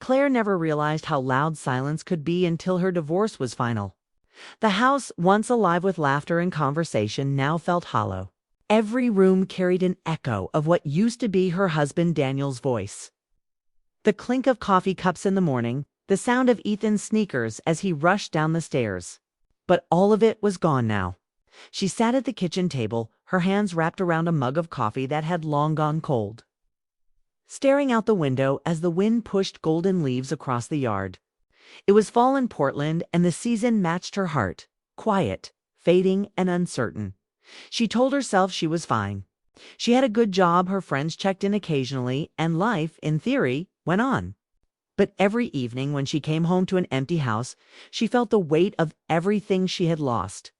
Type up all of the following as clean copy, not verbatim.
Claire never realized how loud silence could be until her divorce was final. The house, once alive with laughter and conversation, now felt hollow. Every room carried an echo of what used to be her husband Daniel's voice. The clink of coffee cups in the morning, the sound of Ethan's sneakers as he rushed down the stairs. But all of it was gone now. She sat at the kitchen table, her hands wrapped around a mug of coffee that had long gone cold, staring out the window as the wind pushed golden leaves across the yard. It was fall in Portland, and the season matched her heart, quiet, fading, and uncertain. She told herself she was fine. She had a good job, her friends checked in occasionally, and life, in theory, went on. But every evening when she came home to an empty house, she felt the weight of everything she had lost.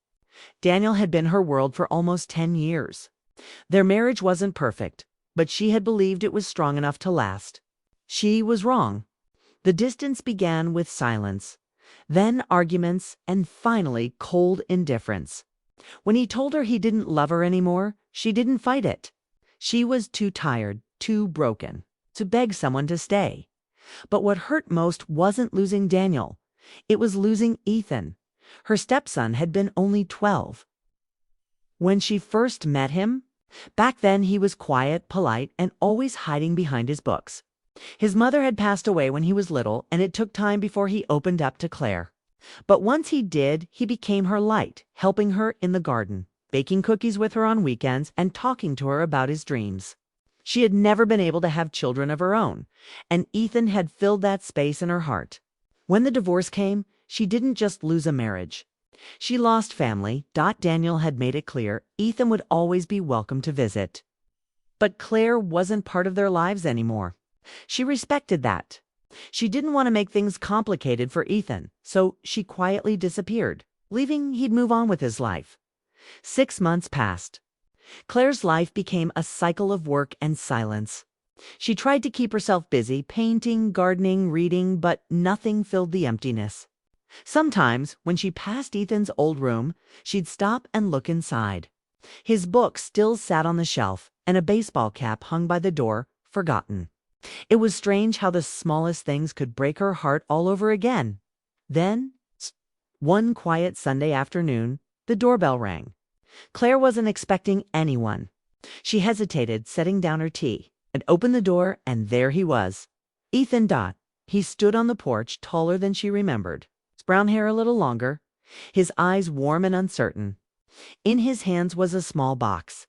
Daniel had been her world for almost 10 years. Their marriage wasn't perfect, but she had believed it was strong enough to last. She was wrong. The distance began with silence, then arguments, and finally cold indifference. When he told her he didn't love her anymore, she didn't fight it. She was too tired, too broken, to beg someone to stay. But what hurt most wasn't losing Daniel. It was losing Ethan. Her stepson had been only 12. When she first met him, back then he was quiet, polite, and always hiding behind his books. His mother had passed away when he was little, and it took time before he opened up to Claire. But once he did, he became her light, helping her in the garden, baking cookies with her on weekends, and talking to her about his dreams. She had never been able to have children of her own, and Ethan had filled that space in her heart. When the divorce came, she didn't just lose a marriage. She lost family. Daniel had made it clear Ethan would always be welcome to visit. But Claire wasn't part of their lives anymore. She respected that. She didn't want to make things complicated for Ethan, so she quietly disappeared, leaving he'd move on with his life. 6 months passed. Claire's life became a cycle of work and silence. She tried to keep herself busy, painting, gardening, reading, but nothing filled the emptiness. Sometimes, when she passed Ethan's old room, she'd stop and look inside. His book still sat on the shelf, and a baseball cap hung by the door, forgotten. It was strange how the smallest things could break her heart all over again. Then, one quiet Sunday afternoon, the doorbell rang. Claire wasn't expecting anyone. She hesitated, setting down her tea, and opened the door, and there he was. Ethan. He stood on the porch, taller than she remembered, his brown hair a little longer, his eyes warm and uncertain. In his hands was a small box.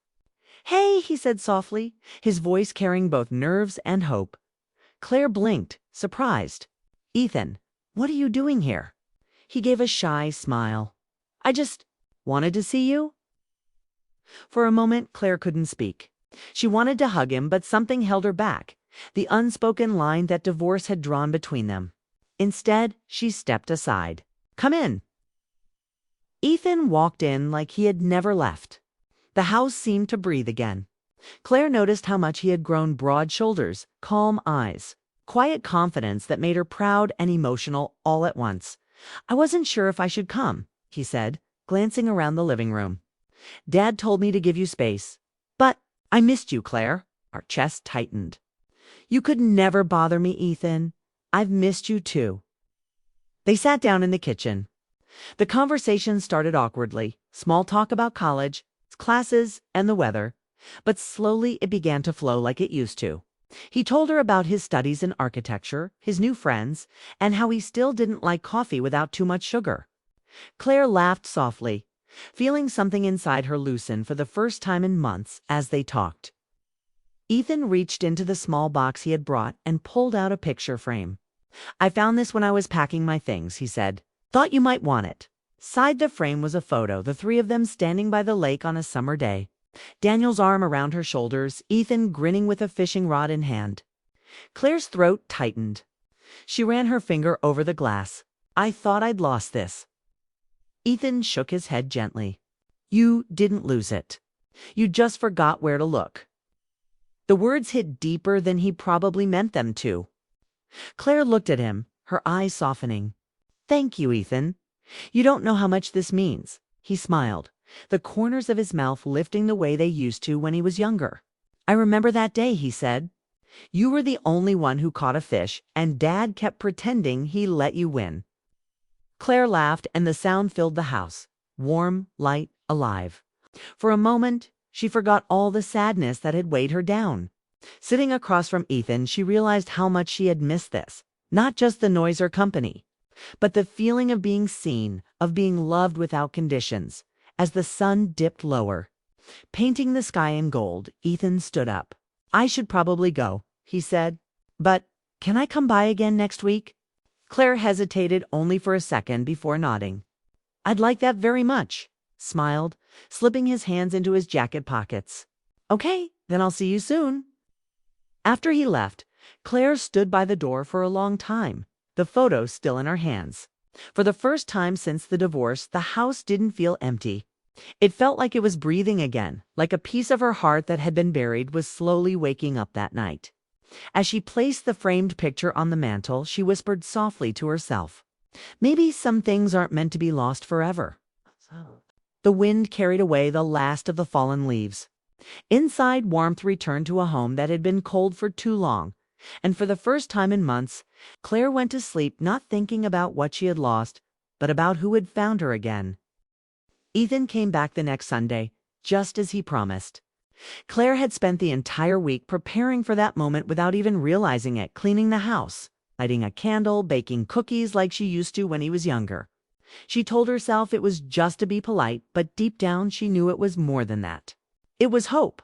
"Hey," he said softly, his voice carrying both nerves and hope. Claire blinked, surprised. "Ethan, what are you doing here?" He gave a shy smile. "I just wanted to see you." For a moment, Claire couldn't speak. She wanted to hug him, but something held her back, the unspoken line that divorce had drawn between them. Instead, she stepped aside. "Come in." Ethan walked in like he had never left. The house seemed to breathe again. Claire noticed how much he had grown: broad shoulders, calm eyes, quiet confidence that made her proud and emotional all at once. "I wasn't sure if I should come," he said, glancing around the living room. "Dad told me to give you space. But I missed you, Claire." Our chest tightened. "You could never bother me, Ethan. I've missed you too." They sat down in the kitchen. The conversation started awkwardly, small talk about college, classes, and the weather, but slowly it began to flow like it used to. He told her about his studies in architecture, his new friends, and how he still didn't like coffee without too much sugar. Claire laughed softly, feeling something inside her loosen for the first time in months as they talked. Ethan reached into the small box he had brought and pulled out a picture frame. "I found this when I was packing my things," he said. "Thought you might want it." Inside the frame was a photo, the three of them standing by the lake on a summer day. Daniel's arm around her shoulders, Ethan grinning with a fishing rod in hand. Claire's throat tightened. She ran her finger over the glass. "I thought I'd lost this." Ethan shook his head gently. "You didn't lose it. You just forgot where to look." The words hit deeper than he probably meant them to. Claire looked at him, her eyes softening. "Thank you, Ethan. You don't know how much this means." He smiled, the corners of his mouth lifting the way they used to when he was younger. "I remember that day," he said. You were the only one who caught a fish, and Dad kept pretending he let you win." Claire laughed, and the sound filled the house, warm, light, alive. For a moment, she forgot all the sadness that had weighed her down. Sitting across from Ethan, she realized how much she had missed this. Not just the noise or company, but the feeling of being seen, of being loved without conditions. As the sun dipped lower, painting the sky in gold, Ethan stood up. "I should probably go," he said. "But can I come by again next week?" Claire hesitated only for a second before nodding. "I'd like that very much," smiled, slipping his hands into his jacket pockets. "Okay, then I'll see you soon." After he left, Claire stood by the door for a long time, the photo still in her hands. For the first time since the divorce, the house didn't feel empty. It felt like it was breathing again, like a piece of her heart that had been buried was slowly waking up that night. As she placed the framed picture on the mantel, she whispered softly to herself, "Maybe some things aren't meant to be lost forever." The wind carried away the last of the fallen leaves. Inside, warmth returned to a home that had been cold for too long, and for the first time in months, Claire went to sleep not thinking about what she had lost, but about who had found her again. Ethan came back the next Sunday, just as he promised. Claire had spent the entire week preparing for that moment without even realizing it, cleaning the house, lighting a candle, baking cookies like she used to when he was younger. She told herself it was just to be polite, but deep down she knew it was more than that. It was hope.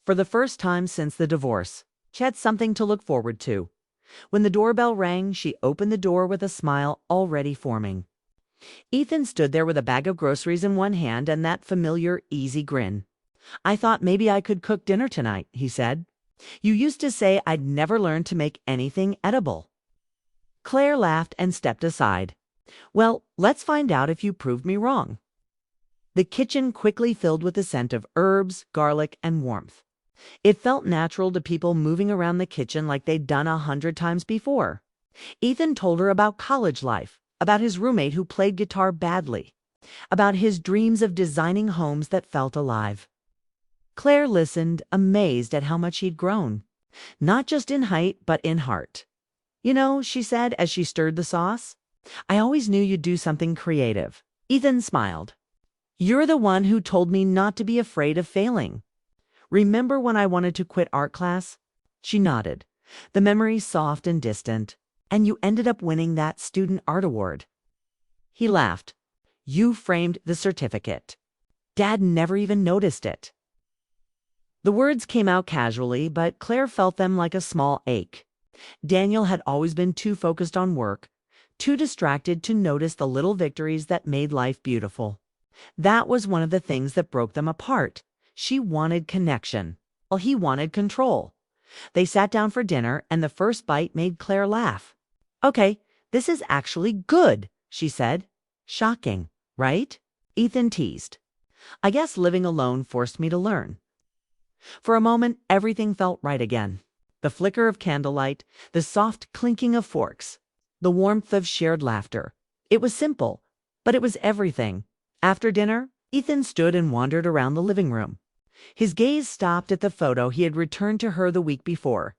For the first time since the divorce, she had something to look forward to. When the doorbell rang, she opened the door with a smile already forming. Ethan stood there with a bag of groceries in one hand and that familiar, easy grin. "I thought maybe I could cook dinner tonight," he said. "You used to say I'd never learn to make anything edible." Claire laughed and stepped aside. "Well, let's find out if you proved me wrong." The kitchen quickly filled with the scent of herbs, garlic, and warmth. It felt natural to people moving around the kitchen like they'd done 100 times before. Ethan told her about college life, about his roommate who played guitar badly, about his dreams of designing homes that felt alive. Claire listened, amazed at how much he'd grown, not just in height, but in heart. "You know," she said as she stirred the sauce, "I always knew you'd do something creative." Ethan smiled. "You're the one who told me not to be afraid of failing. Remember when I wanted to quit art class?" She nodded, the memory soft and distant. "And you ended up winning that student art award." He laughed. "You framed the certificate. Dad never even noticed it." The words came out casually, but Claire felt them like a small ache. Daniel had always been too focused on work, too distracted to notice the little victories that made life beautiful. That was one of the things that broke them apart. She wanted connection, while he wanted control. They sat down for dinner, and the first bite made Claire laugh. "Okay, this is actually good," she said. "Shocking, right?" Ethan teased. "I guess living alone forced me to learn." For a moment, everything felt right again. The flicker of candlelight, the soft clinking of forks, the warmth of shared laughter. It was simple, but it was everything. After dinner, Ethan stood and wandered around the living room. His gaze stopped at the photo he had returned to her the week before,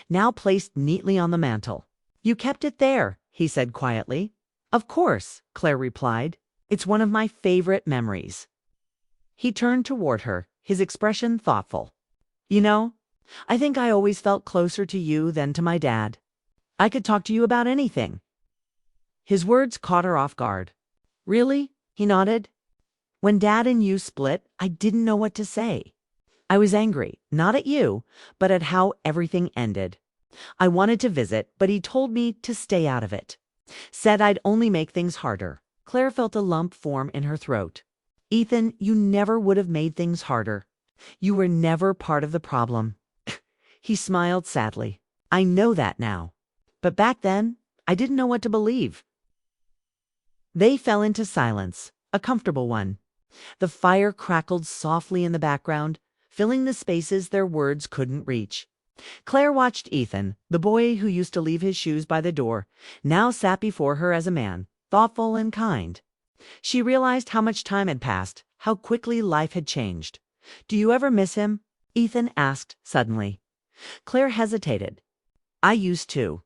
now placed neatly on the mantel. "You kept it there," he said quietly. "Of course," Claire replied. "It's one of my favorite memories." He turned toward her, his expression thoughtful. "You know, I think I always felt closer to you than to my dad. I could talk to you about anything." His words caught her off guard. "Really?" he nodded. "When Dad and you split, I didn't know what to say. I was angry, not at you, but at how everything ended. I wanted to visit, but he told me to stay out of it. Said I'd only make things harder." Claire felt a lump form in her throat. "Ethan, you never would have made things harder. You were never part of the problem." He smiled sadly. "I know that now. But back then, I didn't know what to believe." They fell into silence, a comfortable one. The fire crackled softly in the background, filling the spaces their words couldn't reach. Claire watched Ethan, the boy who used to leave his shoes by the door, now sat before her as a man, thoughtful and kind. She realized how much time had passed, how quickly life had changed. "Do you ever miss him?" Ethan asked suddenly. Claire hesitated. I used to,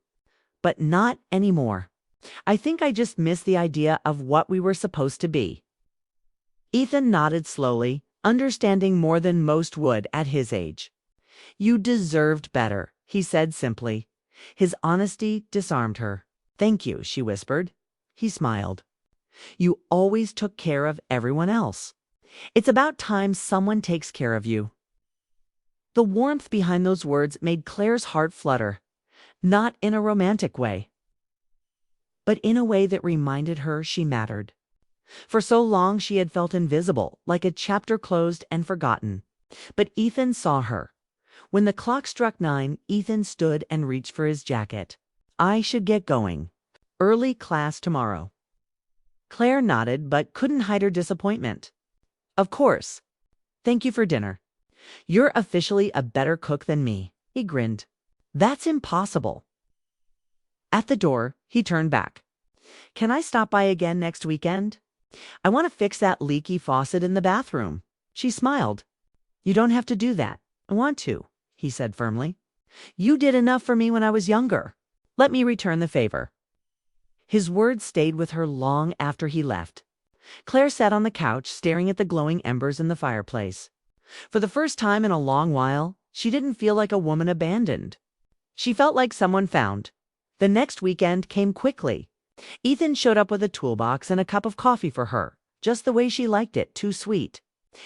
but not anymore. I think I just miss the idea of what we were supposed to be. Ethan nodded slowly, understanding more than most would at his age. You deserved better, he said simply. His honesty disarmed her. Thank you, she whispered. He smiled. You always took care of everyone else. It's about time someone takes care of you. The warmth behind those words made Claire's heart flutter, not in a romantic way, but in a way that reminded her she mattered. For so long she had felt invisible, like a chapter closed and forgotten. But Ethan saw her. When the clock struck 9, Ethan stood and reached for his jacket. I should get going. Early class tomorrow. Claire nodded but couldn't hide her disappointment. Of course. Thank you for dinner. You're officially a better cook than me, he grinned. That's impossible. At the door, he turned back. Can I stop by again next weekend? I want to fix that leaky faucet in the bathroom. She smiled. You don't have to do that. I want to, he said firmly. You did enough for me when I was younger. Let me return the favor. His words stayed with her long after he left. Claire sat on the couch staring at the glowing embers in the fireplace. For the first time in a long while, she didn't feel like a woman abandoned. She felt like someone found. The next weekend came quickly. Ethan showed up with a toolbox and a cup of coffee for her, just the way she liked it, too sweet.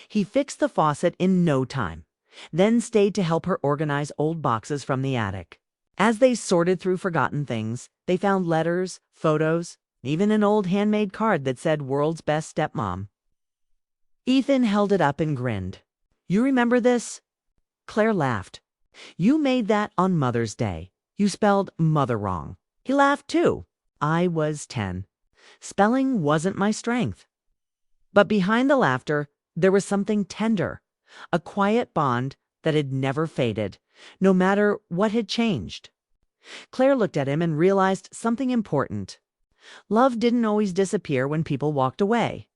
He fixed the faucet in no time, then stayed to help her organize old boxes from the attic. As they sorted through forgotten things, they found letters, photos, even an old handmade card that said "World's Best Stepmom." Ethan held it up and grinned. You remember this? Claire laughed. You made that on Mother's Day. You spelled mother wrong. He laughed too. I was 10. Spelling wasn't my strength. But behind the laughter, there was something tender, a quiet bond that had never faded, no matter what had changed. Claire looked at him and realized something important. Love didn't always disappear when people walked away.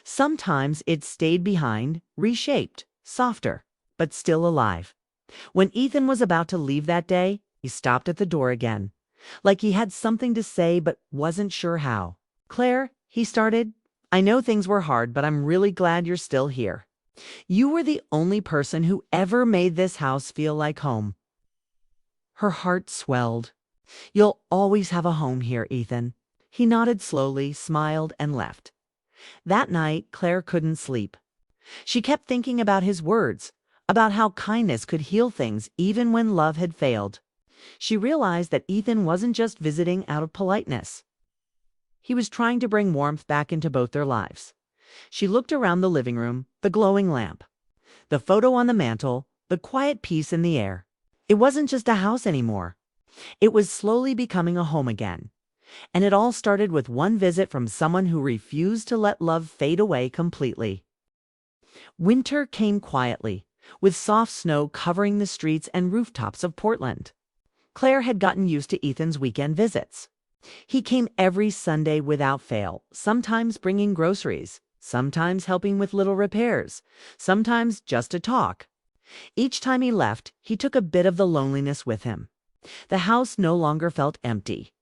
Sometimes it stayed behind, reshaped, softer, but still alive. When Ethan was about to leave that day, he stopped at the door again, like he had something to say but wasn't sure how. Claire, he started, I know things were hard, but I'm really glad you're still here. You were the only person who ever made this house feel like home. Her heart swelled. You'll always have a home here, Ethan. He nodded slowly, smiled, and left. That night, Claire couldn't sleep. She kept thinking about his words, about how kindness could heal things even when love had failed. She realized that Ethan wasn't just visiting out of politeness. He was trying to bring warmth back into both their lives. She looked around the living room, the glowing lamp, the photo on the mantel, the quiet peace in the air. It wasn't just a house anymore. It was slowly becoming a home again. And it all started with one visit from someone who refused to let love fade away completely. Winter came quietly, with soft snow covering the streets and rooftops of Portland. Claire had gotten used to Ethan's weekend visits. He came every Sunday without fail, sometimes bringing groceries, sometimes helping with little repairs, sometimes just to talk. Each time he left, he took a bit of the loneliness with him. The house no longer felt empty.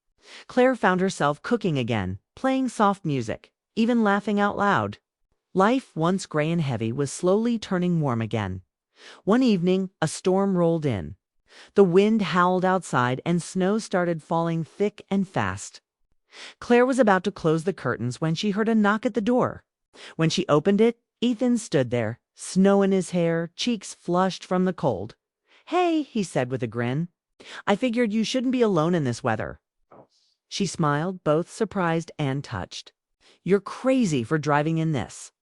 Claire found herself cooking again, playing soft music, even laughing out loud. Life, once gray and heavy, was slowly turning warm again. One evening, a storm rolled in. The wind howled outside and snow started falling thick and fast. Claire was about to close the curtains when she heard a knock at the door. When she opened it, Ethan stood there, snow in his hair, cheeks flushed from the cold. Hey, he said with a grin. I figured you shouldn't be alone in this weather. She smiled, both surprised and touched. You're crazy for driving in this.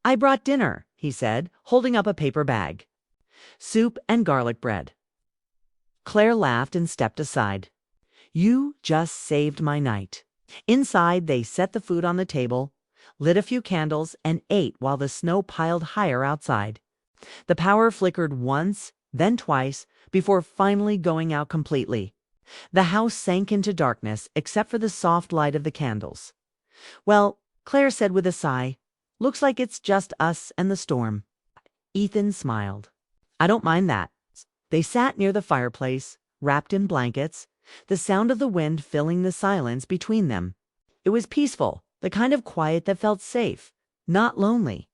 I brought dinner, he said, holding up a paper bag. Soup and garlic bread. Claire laughed and stepped aside. You just saved my night. Inside, they set the food on the table, lit a few candles, and ate while the snow piled higher outside. The power flickered once, then twice, before finally going out completely. The house sank into darkness except for the soft light of the candles. Well, Claire said with a sigh, looks like it's just us and the storm. Ethan smiled. I don't mind that. They sat near the fireplace, wrapped in blankets, the sound of the wind filling the silence between them. It was peaceful, the kind of quiet that felt safe, not lonely.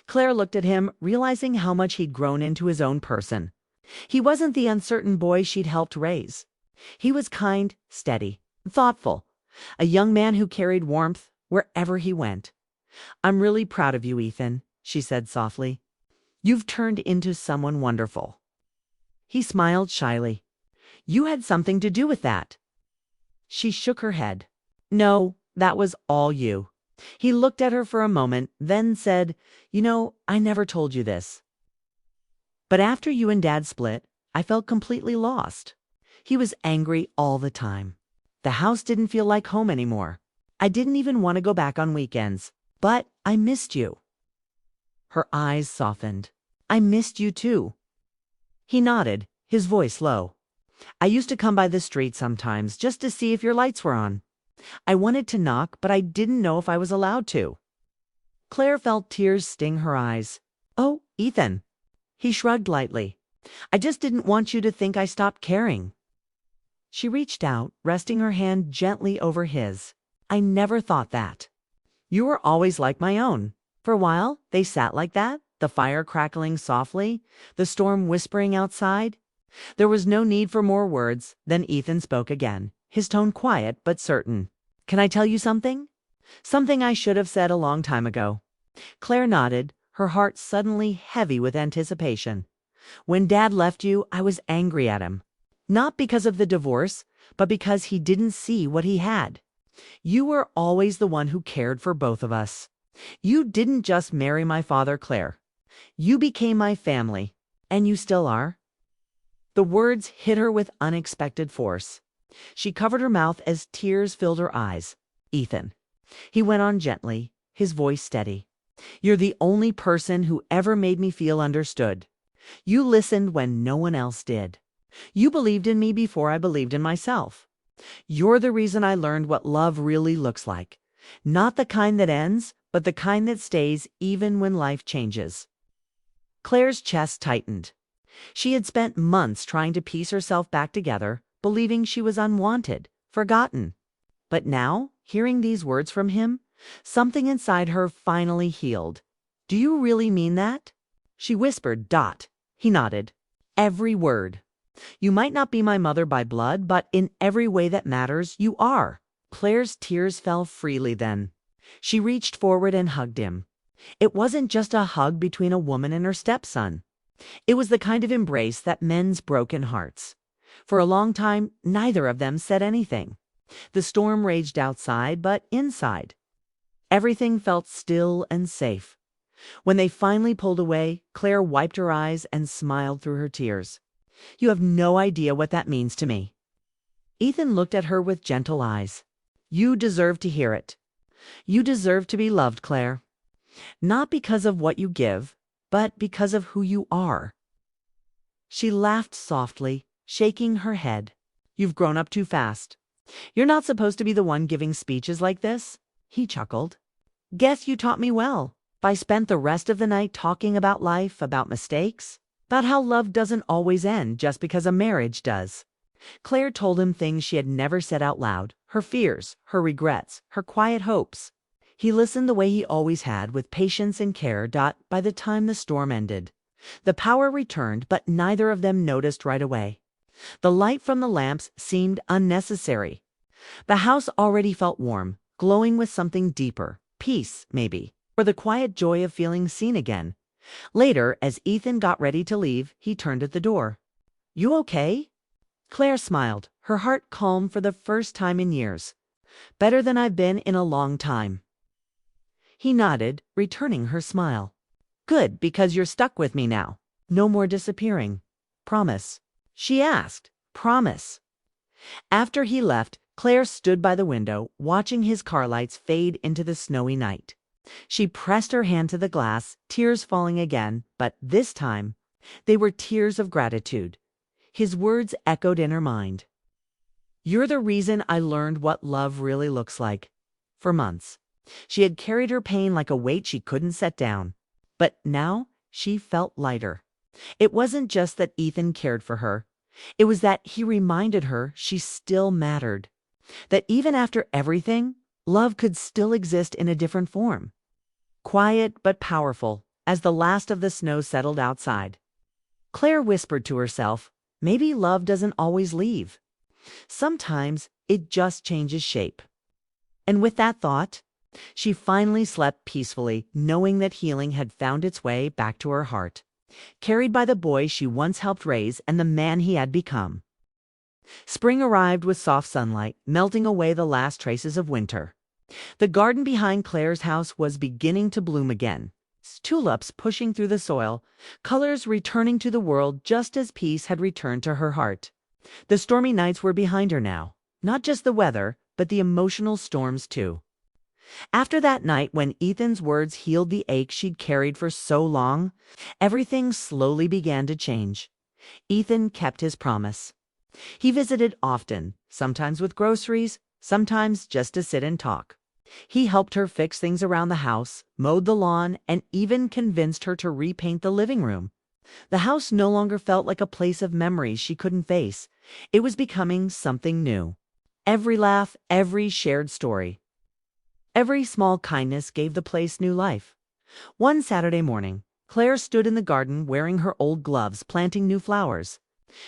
Claire looked at him, realizing how much he'd grown into his own person. He wasn't the uncertain boy she'd helped raise. He was kind, steady, thoughtful, a young man who carried warmth wherever he went. "I'm really proud of you, Ethan," she said softly. "You've turned into someone wonderful." He smiled shyly. "You had something to do with that." She shook her head. "No, that was all you." He looked at her for a moment, then said, "You know, I never told you this. But after you and Dad split, I felt completely lost." He was angry all the time. The house didn't feel like home anymore. "I didn't even want to go back on weekends. But I missed you." Her eyes softened. "I missed you too." He nodded, his voice low. "I used to come by the street sometimes just to see if your lights were on. I wanted to knock, but I didn't know if I was allowed to." Claire felt tears sting her eyes. "Oh, Ethan." He shrugged lightly. "I just didn't want you to think I stopped caring." She reached out, resting her hand gently over his. "I never thought that. You were always like my own." For a while, they sat like that, the fire crackling softly, the storm whispering outside. There was no need for more words. Then Ethan spoke again, his tone quiet but certain. "Can I tell you something? Something I should have said a long time ago." Claire nodded, her heart suddenly heavy with anticipation. "When Dad left you, I was angry at him. Not because of the divorce, but because he didn't see what he had. You were always the one who cared for both of us. You didn't just marry my father, Claire. You became my family, and you still are." The words hit her with unexpected force. She covered her mouth as tears filled her eyes. "Ethan," he went on gently, his voice steady, "you're the only person who ever made me feel understood. You listened when no one else did. You believed in me before I believed in myself. You're the reason I learned what love really looks like. Not the kind that ends, but the kind that stays even when life changes." Claire's chest tightened. She had spent months trying to piece herself back together, believing she was unwanted, forgotten. But now, hearing these words from him, something inside her finally healed. "Do you really mean that?" She whispered, "Dot." He nodded. "Every word. You might not be my mother by blood, but in every way that matters, you are." Claire's tears fell freely then. She reached forward and hugged him. It wasn't just a hug between a woman and her stepson. It was the kind of embrace that mends broken hearts. For a long time, neither of them said anything. The storm raged outside, but inside, everything felt still and safe. When they finally pulled away, Claire wiped her eyes and smiled through her tears. "You have no idea what that means to me." Ethan looked at her with gentle eyes. "You deserve to hear it. You deserve to be loved, Claire. Not because of what you give, but because of who you are." She laughed softly, shaking her head. "You've grown up too fast. You're not supposed to be the one giving speeches like this." He chuckled. "Guess you taught me well. I spent the rest of the night talking about life, about mistakes, about how love doesn't always end just because a marriage does." Claire told him things she had never said out loud, her fears, her regrets, her quiet hopes. He listened the way he always had, with patience and care. By the time the storm ended, the power returned, but neither of them noticed right away. The light from the lamps seemed unnecessary. The house already felt warm, glowing with something deeper, peace, maybe, or the quiet joy of feeling seen again. Later, as Ethan got ready to leave, he turned at the door. "You okay?" Claire smiled, her heart calm for the first time in years. "Better than I've been in a long time." He nodded, returning her smile. "Good, because you're stuck with me now. No more disappearing. Promise?" She asked. "Promise." After he left, Claire stood by the window, watching his car lights fade into the snowy night. She pressed her hand to the glass, tears falling again, but this time they were tears of gratitude. His words echoed in her mind. "You're the reason I learned what love really looks like." For months, she had carried her pain like a weight she couldn't set down. But now she felt lighter. It wasn't just that Ethan cared for her. It was that he reminded her she still mattered. That even after everything, love could still exist in a different form. Quiet but powerful, as the last of the snow settled outside. Claire whispered to herself, maybe love doesn't always leave. Sometimes it just changes shape. And with that thought, she finally slept peacefully, knowing that healing had found its way back to her heart, carried by the boy she once helped raise and the man he had become. Spring arrived with soft sunlight, melting away the last traces of winter. The garden behind Claire's house was beginning to bloom again. Tulips pushing through the soil, colors returning to the world just as peace had returned to her heart. The stormy nights were behind her now, not just the weather, but the emotional storms too. After that night when Ethan's words healed the ache she'd carried for so long, everything slowly began to change. Ethan kept his promise. He visited often, sometimes with groceries, sometimes just to sit and talk. He helped her fix things around the house, mowed the lawn, and even convinced her to repaint the living room. The house no longer felt like a place of memories she couldn't face. It was becoming something new. Every laugh, every shared story, every small kindness gave the place new life. One Saturday morning, Claire stood in the garden wearing her old gloves, planting new flowers.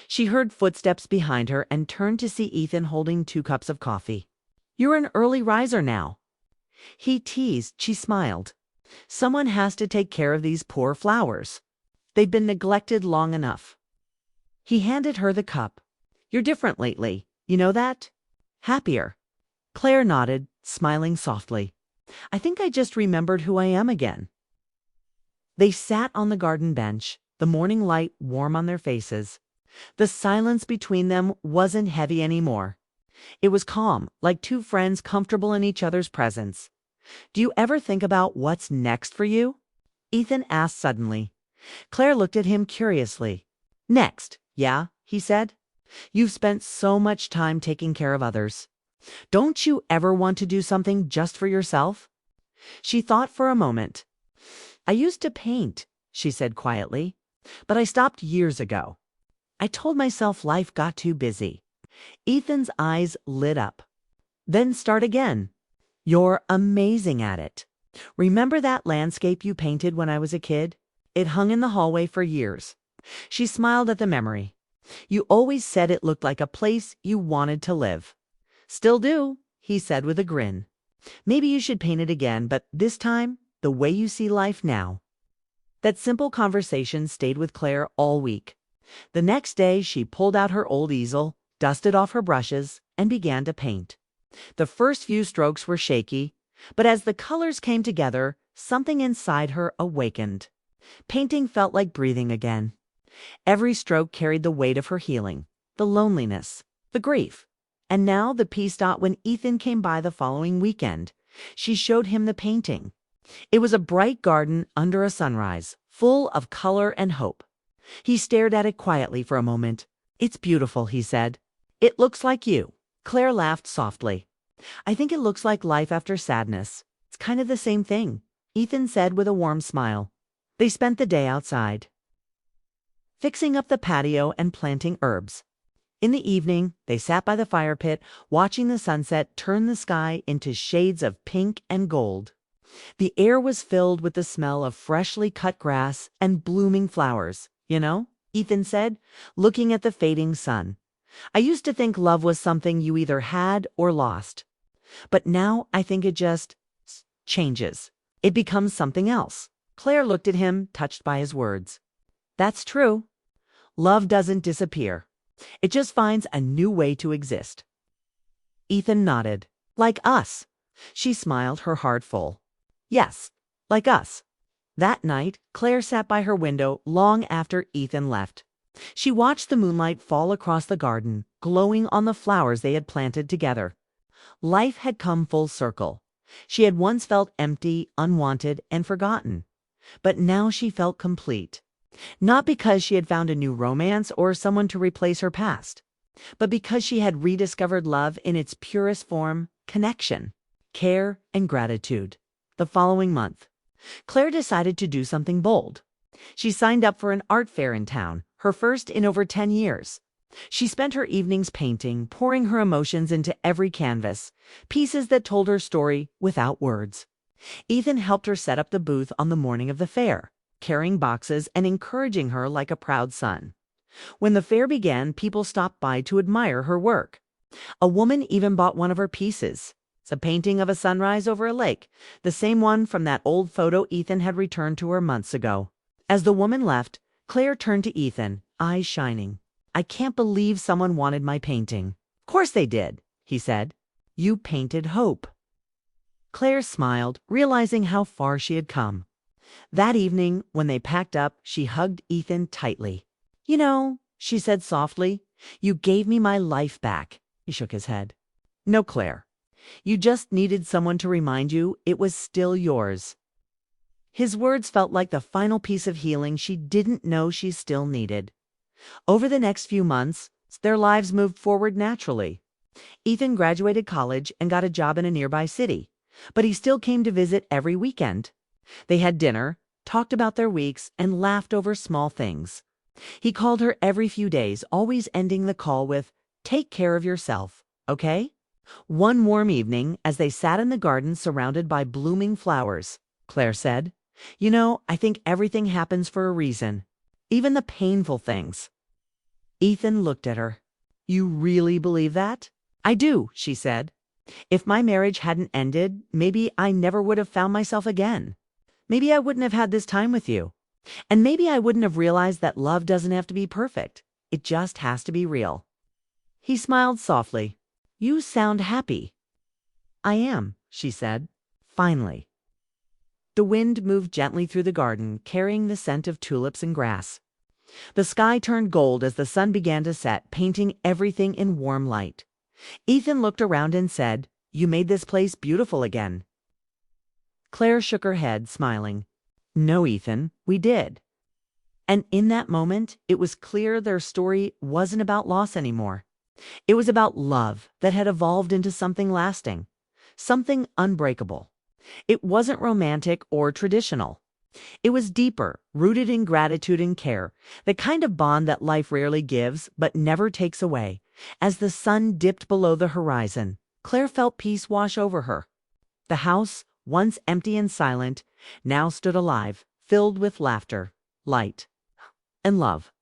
She heard footsteps behind her and turned to see Ethan holding 2 cups of coffee. "You're an early riser now," he teased. She smiled. "Someone has to take care of these poor flowers. They've been neglected long enough." He handed her the cup. "You're different lately, you know that? Happier." Claire nodded, smiling softly. "I think I just remembered who I am again." They sat on the garden bench, the morning light warm on their faces. The silence between them wasn't heavy anymore. It was calm, like 2 friends comfortable in each other's presence. "Do you ever think about what's next for you?" Ethan asked suddenly. Claire looked at him curiously. "Next, yeah," he said. "You've spent so much time taking care of others. Don't you ever want to do something just for yourself?" She thought for a moment. "I used to paint," she said quietly, "but I stopped years ago. I told myself life got too busy." Ethan's eyes lit up. "Then start again. You're amazing at it. Remember that landscape you painted when I was a kid? It hung in the hallway for years." She smiled at the memory. "You always said it looked like a place you wanted to live." "Still do," he said with a grin. "Maybe you should paint it again, but this time, the way you see life now." That simple conversation stayed with Claire all week. The next day, she pulled out her old easel, dusted off her brushes, and began to paint. The first few strokes were shaky, but as the colors came together, something inside her awakened. Painting felt like breathing again. Every stroke carried the weight of her healing, the loneliness, the grief. And now the peace. When Ethan came by the following weekend, she showed him the painting. It was a bright garden under a sunrise, full of color and hope. He stared at it quietly for a moment. "It's beautiful," he said. "It looks like you." Claire laughed softly. "I think it looks like life after sadness. It's kind of the same thing," Ethan said with a warm smile. They spent the day outside, fixing up the patio and planting herbs. In the evening, they sat by the fire pit, watching the sunset turn the sky into shades of pink and gold. The air was filled with the smell of freshly cut grass and blooming flowers. "You know," Ethan said, looking at the fading sun, "I used to think love was something you either had or lost. But now I think it just changes. It becomes something else." Claire looked at him, touched by his words. "That's true. Love doesn't disappear. It just finds a new way to exist." Ethan nodded. "Like us." She smiled, her heart full. "Yes, like us." That night, Claire sat by her window long after Ethan left. She watched the moonlight fall across the garden, glowing on the flowers they had planted together. Life had come full circle. She had once felt empty, unwanted, and forgotten. But now she felt complete. Not because she had found a new romance or someone to replace her past, but because she had rediscovered love in its purest form, connection, care, and gratitude. The following month, Claire decided to do something bold. She signed up for an art fair in town, her first in over 10 years. She spent her evenings painting, pouring her emotions into every canvas, pieces that told her story without words. Ethan helped her set up the booth on the morning of the fair, carrying boxes and encouraging her like a proud son. When the fair began, people stopped by to admire her work. A woman even bought one of her pieces. It's a painting of a sunrise over a lake, the same one from that old photo Ethan had returned to her months ago. As the woman left, Claire turned to Ethan, eyes shining. "I can't believe someone wanted my painting." "Of course they did," he said. "You painted hope." Claire smiled, realizing how far she had come. That evening, when they packed up, she hugged Ethan tightly. "You know," she said softly, "you gave me my life back." He shook his head. "No, Claire. You just needed someone to remind you it was still yours." His words felt like the final piece of healing she didn't know she still needed. Over the next few months, their lives moved forward naturally. Ethan graduated college and got a job in a nearby city, but he still came to visit every weekend. They had dinner, talked about their weeks, and laughed over small things. He called her every few days, always ending the call with, "Take care of yourself, okay?" One warm evening, as they sat in the garden surrounded by blooming flowers, Claire said, "You know, I think everything happens for a reason, even the painful things." Ethan looked at her. "You really believe that?" "I do," she said. "If my marriage hadn't ended, maybe I never would have found myself again. Maybe I wouldn't have had this time with you. And maybe I wouldn't have realized that love doesn't have to be perfect. It just has to be real." He smiled softly. "You sound happy." "I am," she said. "Finally." The wind moved gently through the garden, carrying the scent of tulips and grass. The sky turned gold as the sun began to set, painting everything in warm light. Ethan looked around and said, "You made this place beautiful again." Claire shook her head, smiling. "No, Ethan, we did." And in that moment, it was clear their story wasn't about loss anymore. It was about love that had evolved into something lasting, something unbreakable. It wasn't romantic or traditional. It was deeper, rooted in gratitude and care, the kind of bond that life rarely gives but never takes away. As the sun dipped below the horizon, Claire felt peace wash over her. The house, once empty and silent, now stood alive, filled with laughter, light, and love.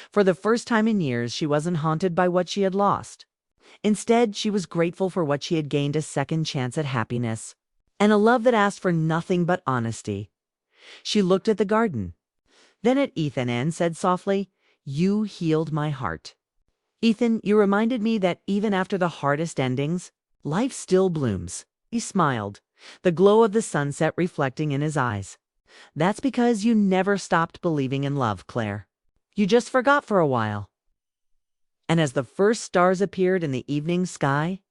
For the first time in years, she wasn't haunted by what she had lost. Instead, she was grateful for what she had gained: a second chance at happiness, and a love that asked for nothing but honesty. She looked at the garden, then at Ethan, and said softly, "You healed my heart. Ethan, you reminded me that even after the hardest endings, life still blooms." He smiled, the glow of the sunset reflecting in his eyes. "That's because you never stopped believing in love, Claire. You just forgot for a while." And as the first stars appeared in the evening sky,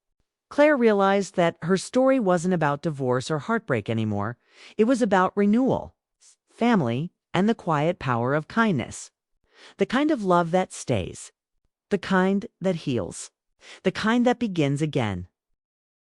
Claire realized that her story wasn't about divorce or heartbreak anymore. It was about renewal, family, and the quiet power of kindness. The kind of love that stays. The kind that heals. The kind that begins again.